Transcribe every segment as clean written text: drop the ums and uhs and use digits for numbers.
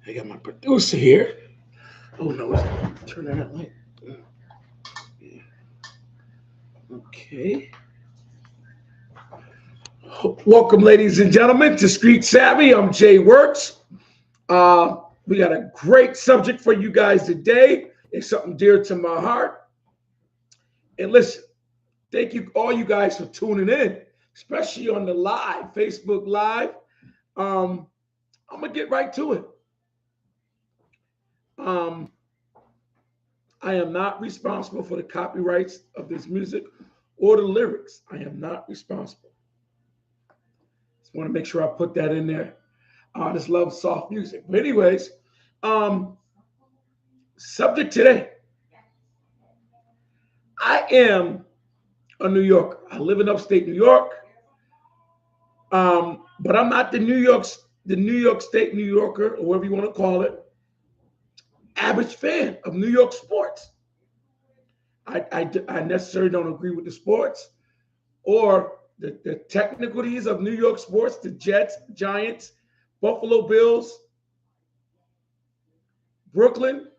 I got my producer here. Oh no, turn that light. Okay. Welcome, ladies and gentlemen, to Street Savvy. I'm Jay Works. We got a great subject for you guys today. It's something dear to my heart. And listen, thank you all you guys for tuning in, especially on the live Facebook Live. Um, I'm gonna get right to it. Um, I am not responsible for the copyrights of this music or the lyrics. I am not responsible. Just want to make sure I put that in there. I just love soft music. But anyways, um, subject today. I am a New Yorker. I live in upstate New York. But I'm not the New York State New Yorker, or whatever you want to call it, average fan of New York sports. I necessarily don't agree with the sports or the technicalities of New York sports, the Jets, Giants, Buffalo Bills, Brooklyn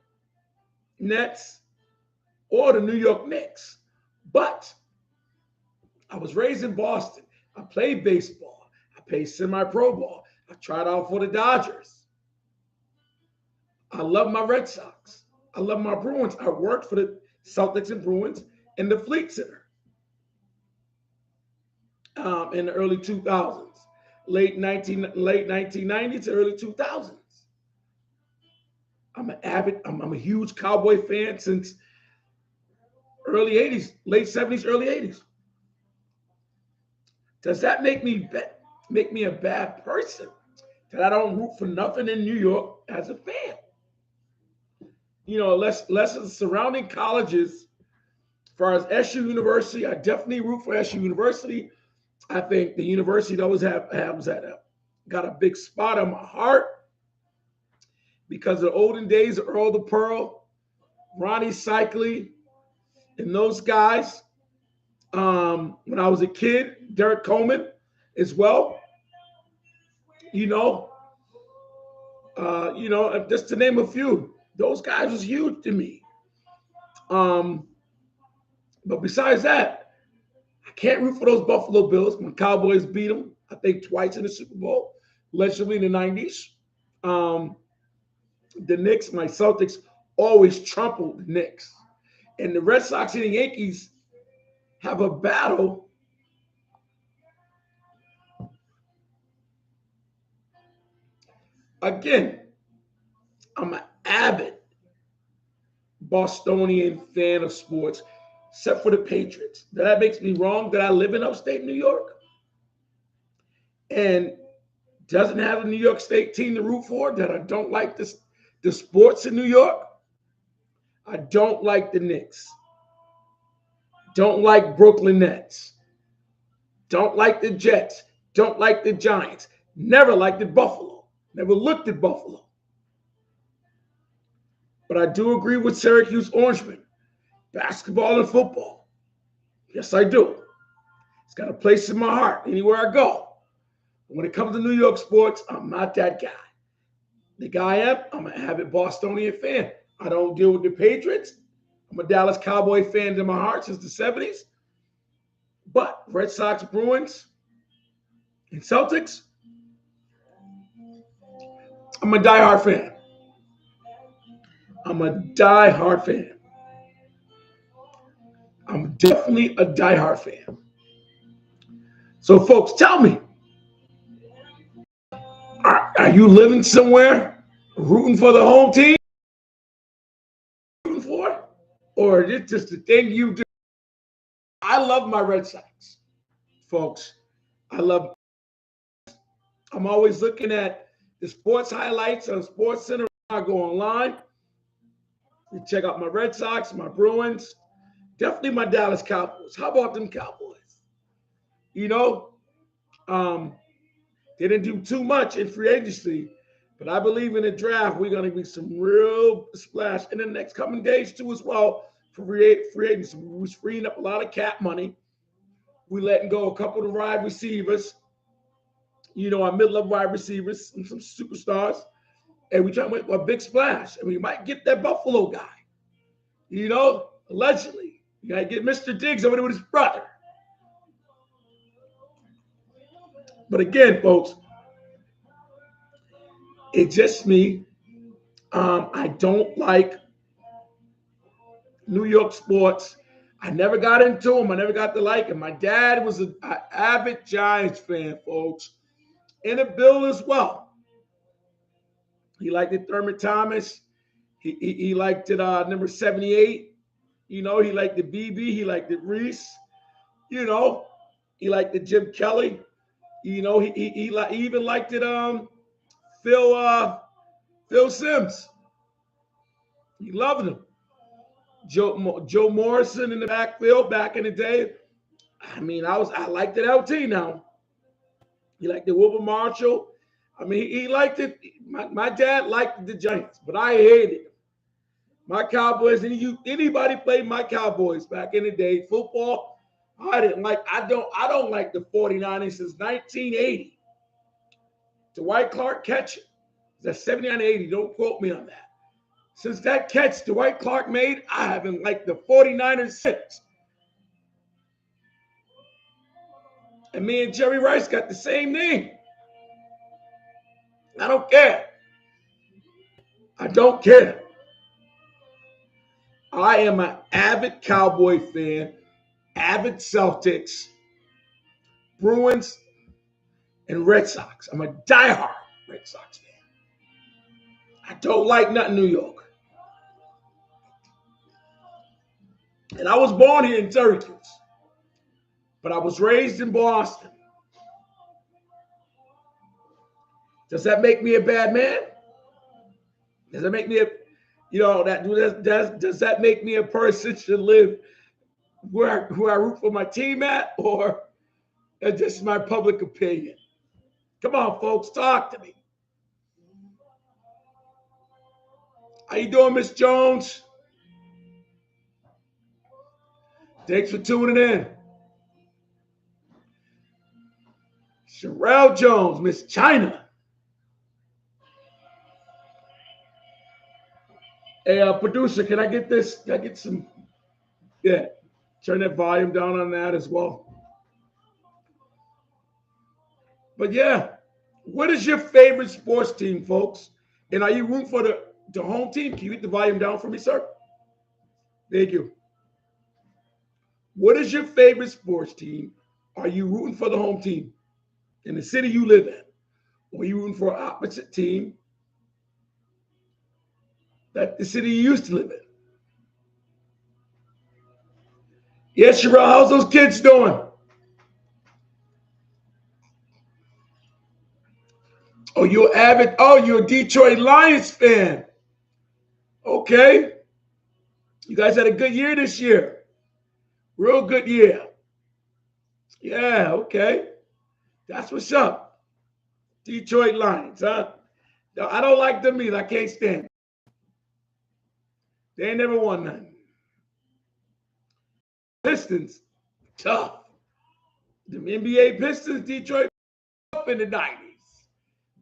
Nets, or the New York Knicks. But I was raised in Boston. I played baseball. I played semi-pro ball. I tried out for the Dodgers. I love my Red Sox. I love my Bruins. I worked for the Celtics and Bruins in the Fleet Center in the early 2000s, late 1990s to early 2000s. I'm a huge Cowboy fan since early 80s, late 70s, early 80s. Does that make me a bad person that I don't root for nothing in New York as a fan? Less of the surrounding colleges. As far as SU University, I definitely root for SU University. I think the university always got a big spot on my heart because of the olden days of Earl the Pearl, Ronnie Cycli, and those guys. When I was a kid, Derek Coleman as well. You know, just to name a few, those guys was huge to me. Um, but besides that, I can't root for those Buffalo Bills when Cowboys beat them. I think twice in the Super Bowl, allegedly in the '90s. Um, the Knicks, my Celtics, always trampled the Knicks, and the Red Sox and the Yankees have a battle. Again, I'm an avid Bostonian fan of sports, except for the Patriots. That makes me wrong that I live in upstate New York and doesn't have a New York State team to root for, that I don't like the sports in New York. I don't like the Knicks. Don't like Brooklyn Nets. Don't like the Jets. Don't like the Giants. Never liked the Buffalo. Never looked at Buffalo. But I do agree with Syracuse Orangemen. Basketball and football. Yes, I do. It's got a place in my heart anywhere I go. But when it comes to New York sports, I'm not that guy. The guy I'm an avid Bostonian fan. I don't deal with the Patriots. I'm a Dallas Cowboy fan in my heart since the '70s. But Red Sox, Bruins, and Celtics, I'm a diehard fan. I'm a diehard fan. I'm definitely a diehard fan. So, folks, tell me, are you living somewhere rooting for the home team? Rooting for it? Or is it just the thing you do? I love my Red Sox, folks. I love. I'm always looking at the sports highlights on Sports Center. I go online, you check out my Red Sox, my Bruins, definitely my Dallas Cowboys. How about them Cowboys? You know, um, they didn't do too much in free agency, but I believe in the draft we're going to be some real splash in the next coming days too as well for free agency. We was freeing up a lot of cap money. We letting go a couple of wide receivers. Our middle of wide receivers and some superstars. And we try to make a big splash. And we might get that Buffalo guy. Allegedly. You got to get Mr. Diggs over there with his brother. But again, folks, it's just me. I don't like New York sports. I never got into them. I never got to like them. My dad was an avid Giants fan, folks, and a Bill as well. He liked it, Thurman Thomas. He liked it, number 78. He liked the BB. He liked it, Reese. He liked it, Jim Kelly. He even liked it, Phil Simms. He loved him. Joe Morrison in the backfield back in the day. I mean, I liked it, LT now. He liked the Wilbur Marshall. I mean, he liked it. My dad liked the Giants, but I hated it. My Cowboys, anybody played my Cowboys back in the day, football, I didn't like. I don't like the 49ers since 1980. Dwight Clark catch it. That's 79-80. Don't quote me on that. Since that catch Dwight Clark made, I haven't liked the 49ers since. And me and Jerry Rice got the same name. I don't care. I don't care. I am an avid Cowboy fan, avid Celtics, Bruins, and Red Sox. I'm a diehard Red Sox fan. I don't like nothing New York. And I was born here in Syracuse, but I was raised in Boston. Does that make me a bad man? Does that make me does that make me a person should live where I root for my team at, or is this my public opinion? Come on, folks, talk to me. How you doing, Miss Jones? Thanks for tuning in. Sherelle Jones, Miss China. Hey, producer, can I get this? Can I get some? Yeah, turn that volume down on that as well. But yeah, what is your favorite sports team, folks? And are you rooting for the home team? Can you get the volume down for me, sir? Thank you. What is your favorite sports team? Are you rooting for the home team in the city you live in? Or are you rooting for an opposite team that the city you used to live in? Yes, Sherelle, how's those kids doing? Oh, you're a Detroit Lions fan. Okay. You guys had a good year this year. Real good year. Yeah, okay. That's what's up. Detroit Lions, huh? I don't like them either. I can't stand them. They ain't never won nothing. Pistons, tough. The NBA Pistons, Detroit up in the 90s.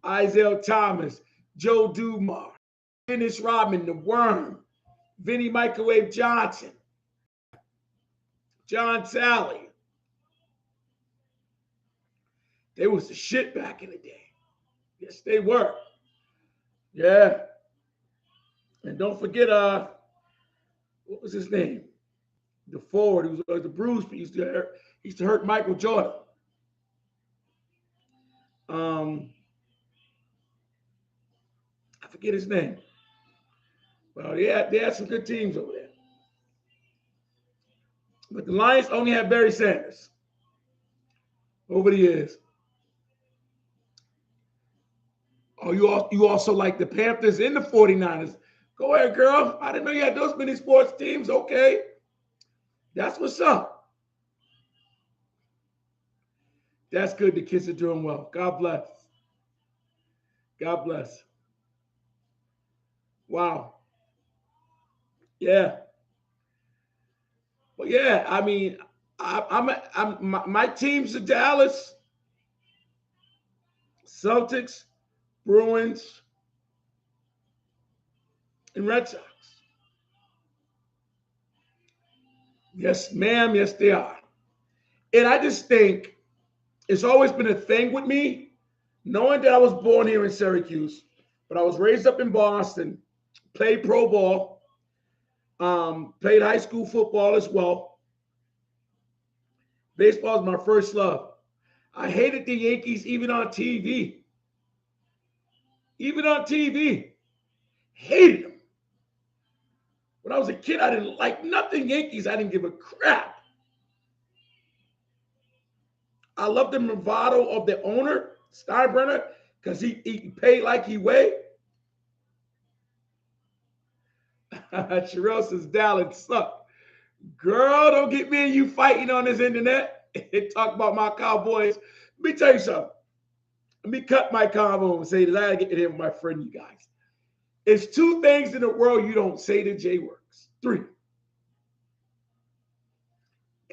Isaiah Thomas, Joe Dumars, Dennis Rodman, the Worm, Vinnie Microwave Johnson, John Sally. They was the shit back in the day. Yes, they were. Yeah. And don't forget, what was his name? The forward, who was the Bruce, he used to hurt Michael Jordan. I forget his name. Well, yeah, they had some good teams over there. But the Lions only had Barry Sanders over the years. Oh, you also like the Panthers and the 49ers. Go ahead, girl. I didn't know you had those many sports teams. Okay. That's what's up. That's good. The kids are doing well. God bless. God bless. Wow. Yeah. Well, yeah. I mean, my teams are Dallas, Celtics, Bruins, and Red Sox. Yes, ma'am. Yes, they are. And I just think it's always been a thing with me, knowing that I was born here in Syracuse, but I was raised up in Boston, played pro ball, played high school football as well. Baseball is my first love. I hated the Yankees even on TV. Even on TV. Hated them. When I was a kid, I didn't like nothing Yankees. I didn't give a crap. I love the bravado of the owner, Steinbrenner, because he paid like he weighed. Sherelle says Dallas suck. Girl, don't get me and you fighting on this internet and talk about my Cowboys. Let me tell you something. Let me cut my combo and say this. I gotta get to him with my friend, you guys. It's two things in the world you don't say to Jay Works. Three.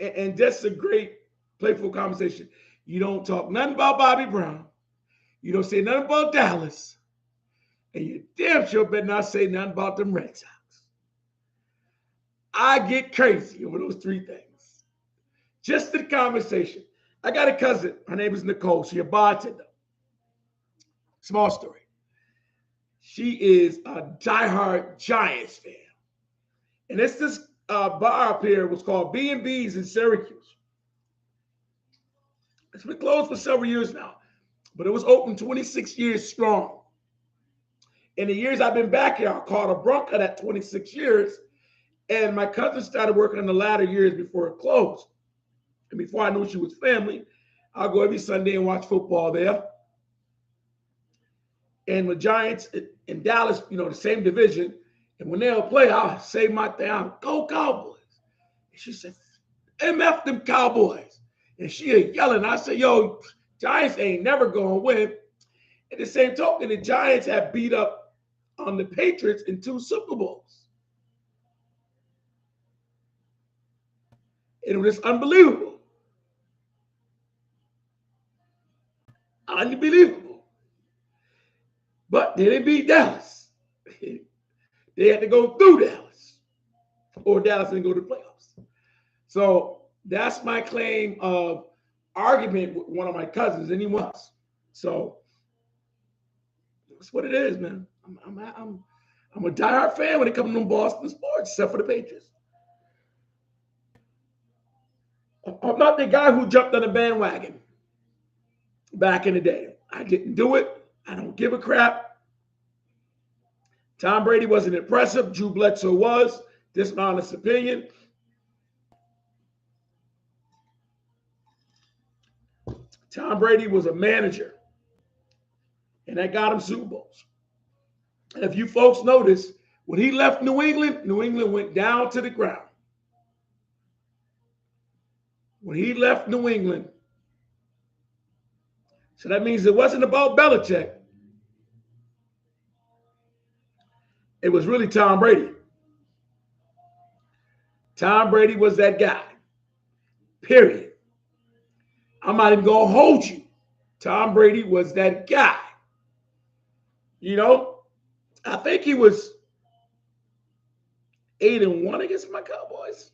And that's a great, playful conversation. You don't talk nothing about Bobby Brown. You don't say nothing about Dallas. And you damn sure better not say nothing about them Red Sox. I get crazy over those three things. Just the conversation. I got a cousin. Her name is Nicole. She's a bartender. Small story. She is a diehard Giants fan. And it's this bar up here was called B&B's in Syracuse. It's been closed for several years now, but it was open 26 years strong. In the years I've been back here, I caught a Bronco that 26 years, and my cousin started working in the latter years before it closed. And before I knew she was family, I'll go every Sunday and watch football there. And the Giants in Dallas, the same division, and when they'll play, I'll say my thing, I'll go Cowboys. And she said, MF them Cowboys. And she yelling. I said, yo, Giants ain't never going to win. At the same token, the Giants have beat up on the Patriots in 2 Super Bowls. It was unbelievable. Unbelievable. But they didn't beat Dallas. They had to go through Dallas, or Dallas didn't go to the playoffs. So that's my claim of argument with one of my cousins, and he was. So that's what it is, man. I'm a diehard fan when it comes to Boston sports, except for the Patriots. I'm not the guy who jumped on the bandwagon back in the day. I didn't do it. I don't give a crap. Tom Brady wasn't impressive. Drew Bledsoe was. This is my honest opinion. Tom Brady was a manager, and that got him Super Bowls. And if you folks notice, when he left New England went down to the ground. When he left New England, so that means it wasn't about Belichick. It was really Tom Brady. Tom Brady was that guy. Period. I'm not even going to hold you. Tom Brady was that guy. I think he was 8-1 against my Cowboys.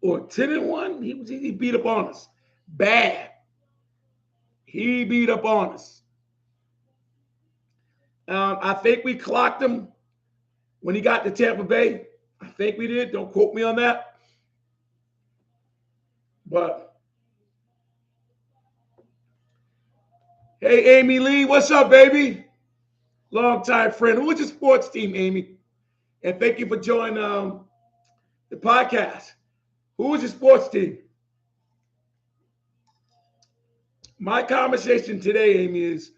Or 10-1. He beat up on us. Bad. He beat up on us. I think we clocked him when he got to Tampa Bay. I think we did. Don't quote me on that. But, hey, Amy Lee, what's up, baby? Long-time friend. Who was your sports team, Amy? And thank you for joining the podcast. Who was your sports team? My conversation today, Amy, is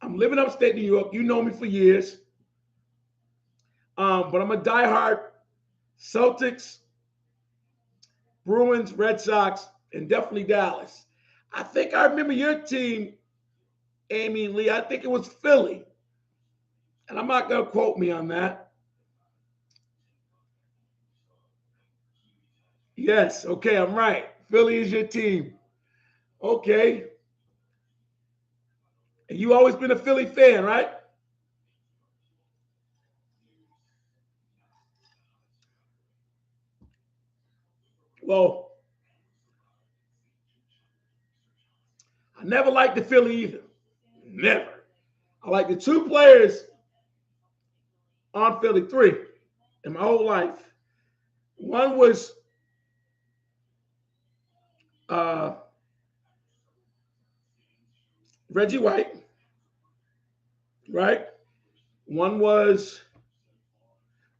I'm living upstate New York. You know me for years. But I'm a diehard Celtics, Bruins, Red Sox, and definitely Dallas. I think I remember your team, Amy Lee. I think it was Philly. And I'm not going to quote me on that. Yes, okay, I'm right. Philly is your team. Okay. And you always been a Philly fan, right? Well, I never liked the Philly either. Never. I like the two players on Philly, three in my whole life. One was uh, Reggie White, right? One was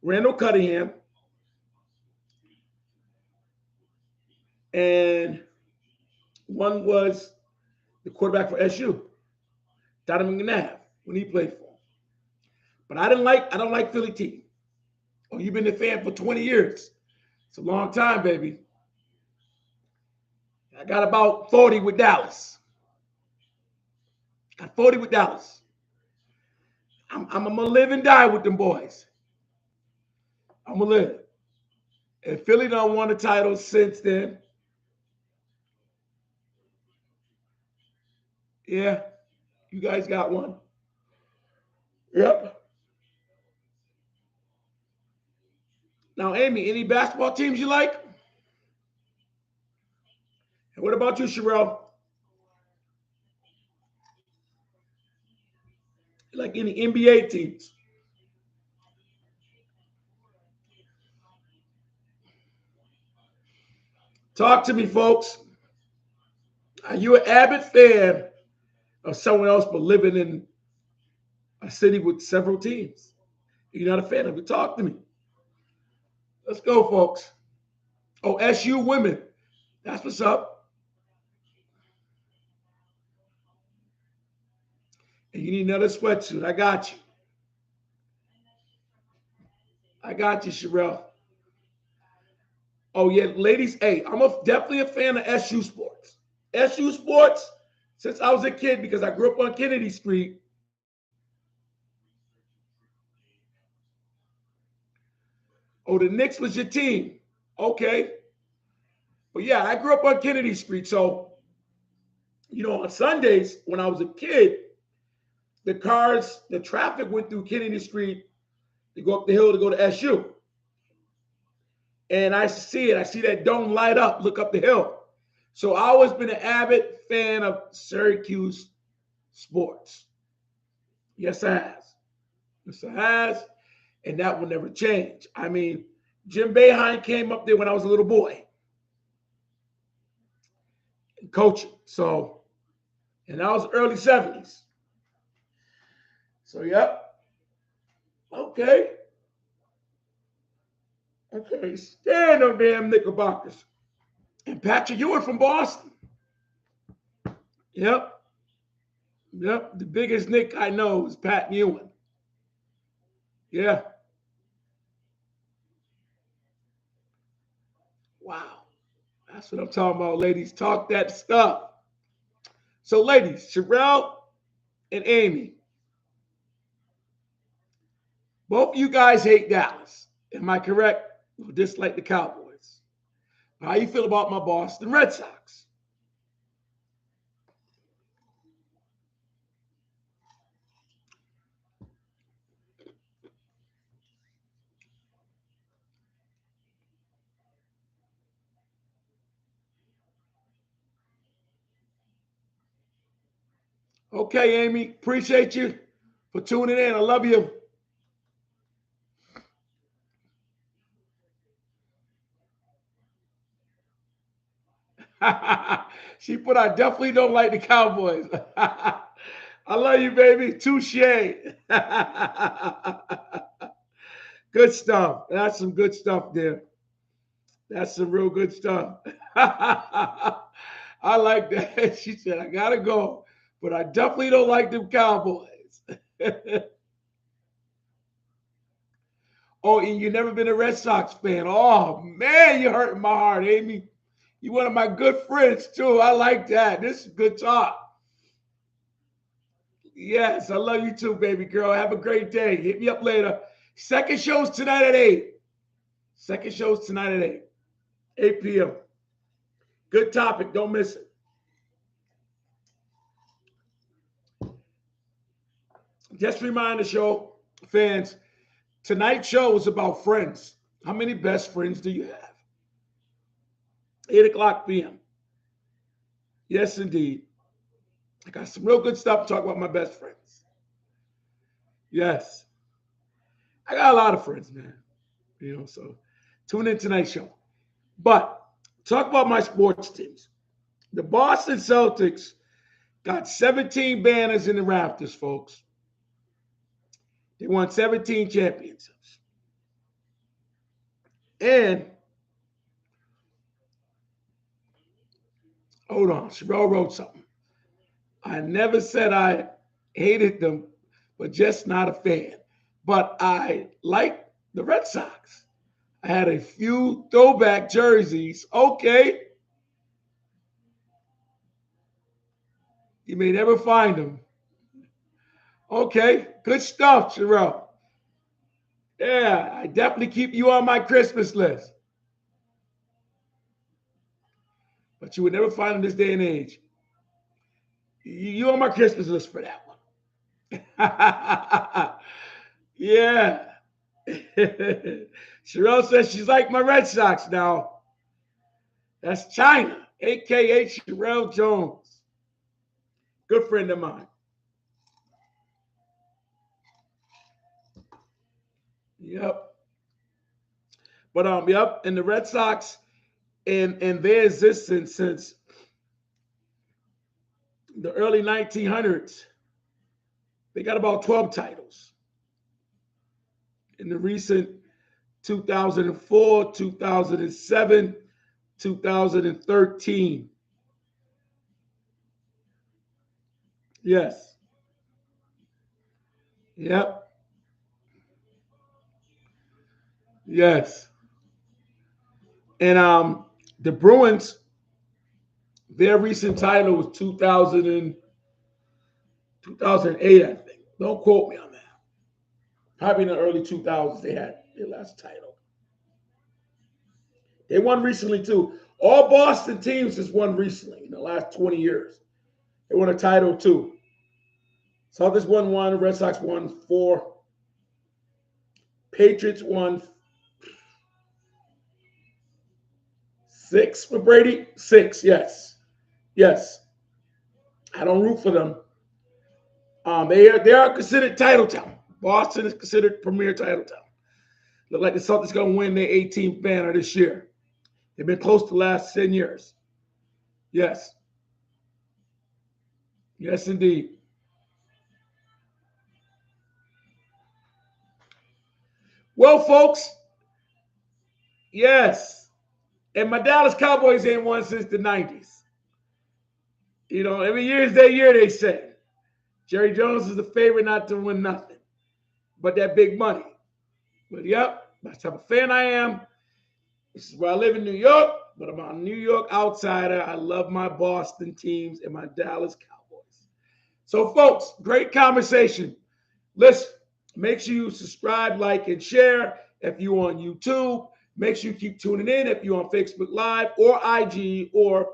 Randall Cunningham, and one was the quarterback for SU, Donovan McNabb, when he played for him. But I don't like Philly team. Oh, you've been a fan for 20 years. It's a long time, baby. I got about 40 with Dallas. Got 40 with Dallas. I'm gonna live and die with them boys. I'm gonna live. And Philly don't won a title since then. Yeah, you guys got one. Yep. Now, Amy, any basketball teams you like? And what about you, Sherelle? Like any NBA teams? Talk to me, folks. Are you an avid fan of someone else but living in a city with several teams? You're not a fan of it. Talk to me. Let's go, folks. Oh, SU women. That's what's up. And you need another sweatsuit. I got you. I got you, Sherelle. Oh, yeah, ladies. Hey, definitely a fan of SU sports. SU sports, since I was a kid, because I grew up on Kennedy Street. Oh, the Knicks was your team. Okay. But yeah, I grew up on Kennedy Street. So, on Sundays when I was a kid, the traffic went through Kennedy Street to go up the hill to go to SU. And I see it. I see that dome light up, look up the hill. So I always been an avid fan of Syracuse sports. Yes, I has. Yes, I has. And that will never change. I mean, Jim Boeheim came up there when I was a little boy coaching. So, and that was early 70s. So, yep. Okay. Okay. Stand them damn Knickerbockers. And Patrick Ewing from Boston. Yep. Yep. The biggest Nick I know is Pat Ewing. Yeah. Wow. That's what I'm talking about, ladies. Talk that stuff. So, ladies, Sherelle and Amy, both of you guys hate Dallas. Am I correct? Or dislike the Cowboys. How you feel about my Boston Red Sox? Okay, Amy. Appreciate you for tuning in. I love you. She put, I definitely don't like the Cowboys. I love you, baby. Touche. Good stuff. That's some good stuff there. That's some real good stuff. I like that. She said, I got to go, but I definitely don't like them Cowboys. Oh, and you never been a Red Sox fan. Oh, man, you're hurting my heart, Amy. You're one of my good friends, too. I like that. This is good talk. Yes, I love you too, baby girl. Have a great day. Hit me up later. Second show's tonight at 8. Second show's tonight at 8. 8 p.m. Good topic. Don't miss it. Just remind the show fans, tonight's show is about friends. How many best friends do you have? 8 o'clock p.m. Yes, indeed. I got some real good stuff to talk about my best friends. Yes. I got a lot of friends, man. So tune in tonight's show. But talk about my sports teams. The Boston Celtics got 17 banners in the rafters, folks. They won 17 championships. And hold on, Sherelle wrote something. I never said I hated them, but just not a fan. But I like the Red Sox. I had a few throwback jerseys. Okay. You may never find them. Okay. Good stuff, Sherelle. Yeah, I definitely keep you on my Christmas list. But you would never find them this day and age. You on my Christmas list for that one. Yeah. Sherelle says she's like my Red Sox now. That's China, a.k.a. Sherelle Jones. Good friend of mine. Yep. But yep, and the Red Sox in their existence since the early 1900s, they got about 12 titles. In the recent 2004, 2007, 2013. Yes. Yep. Yes. And the Bruins, their recent title was 2008, I think. Don't quote me on that. Probably in the early 2000s they had their last title. They won recently too. All Boston teams has won recently in the last 20 years. They won a title too. Celtics won one, Red Sox won 4. Patriots won 6 for Brady. 6, yes. Yes. I don't root for them. They are considered title town. Boston is considered premier title town. Look like the Celtics going to win their 18th banner this year. They've been close to the last 10 years. Yes. Yes, indeed. Well, folks, yes. And my Dallas Cowboys ain't won since the 90s. Every year is their year, they say. Jerry Jones is the favorite not to win nothing but that big money. But yep, that's the type of fan I am. This is where I live in New York, but I'm a New York outsider. I love my Boston teams and my Dallas Cowboys. So, folks, great conversation. Listen, make sure you subscribe, like, and share. If you're on YouTube, make sure you keep tuning in. If you're on Facebook Live or IG or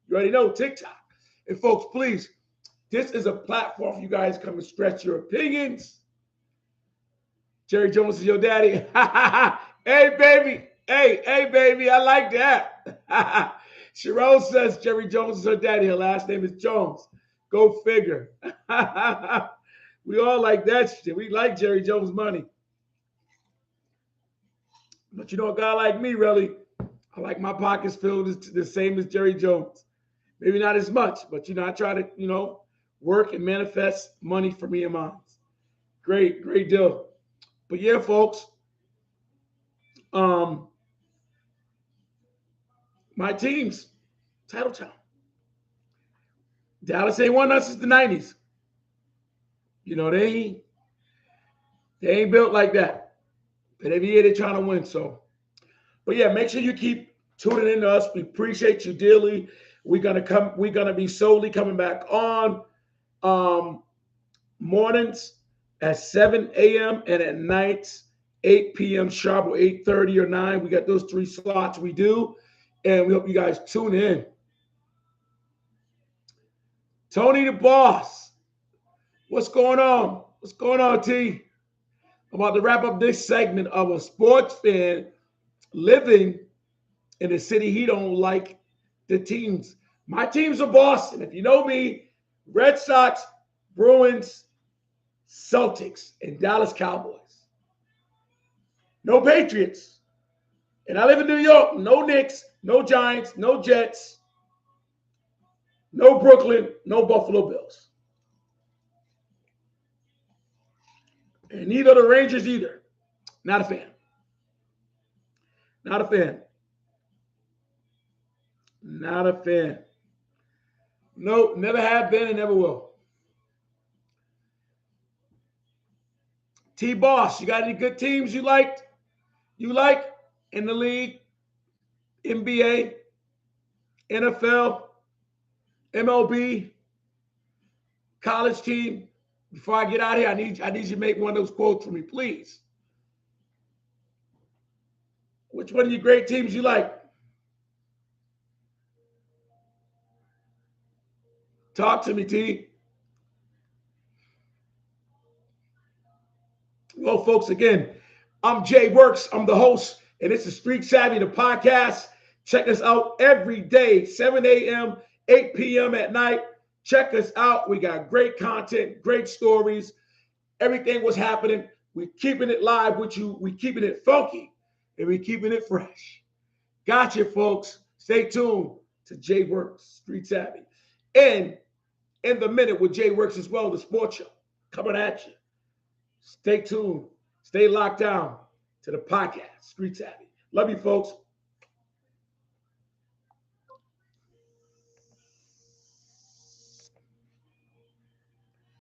you already know TikTok. And folks, please, this is a platform for you guys to come and stretch your opinions. Jerry Jones is your daddy. Hey, baby. Hey, baby. I like that. Sherelle says Jerry Jones is her daddy. Her last name is Jones. Go figure. We all like that shit. We like Jerry Jones money. But a guy like me, really, I like my pockets filled the same as Jerry Jones. Maybe not as much, but I try to, work and manifest money for me and mine. Great deal. But yeah, folks, my teams, title town. Dallas ain't won us since the 90s. They ain't built like that. But every year they're trying to win. So, but yeah, make sure you keep tuning in to us. We appreciate you dearly. We're gonna be solely coming back on mornings at 7 a.m. and at nights 8 p.m. sharp or 8:30 or 9. We got those 3 slots we do. And we hope you guys tune in. Tony the Boss. What's going on? What's going on, T? I'm about to wrap up this segment of a sports fan living in the city. He don't like the teams. My teams are Boston. If you know me, Red Sox, Bruins, Celtics, and Dallas Cowboys. No Patriots. And I live in New York. No Knicks, no Giants, no Jets, no Brooklyn, no Buffalo Bills. And neither the Rangers either. Not a fan. Not a fan. Not a fan. No, never have been and never will. T-Boss, you got any good teams you liked? You like in the league, NBA, NFL, MLB, college team? Before I get out of here, I need you to make one of those quotes for me, please. Which one of your great teams you like? Talk to me, T. Well, folks, again, I'm Jay Works. I'm the host, and it's the Street Savvy, the podcast. Check us out every day, 7 a.m., 8 p.m. at night. Check us out. We got great content, great stories. Everything was happening. We're keeping it live with you. We're keeping it funky, and we're keeping it fresh. Gotcha, folks. Stay tuned to Jay Works, Street Savvy. And in the minute with Jay Works as well, the sports show coming at you. Stay tuned. Stay locked down to the podcast, Street Savvy. Love you, folks.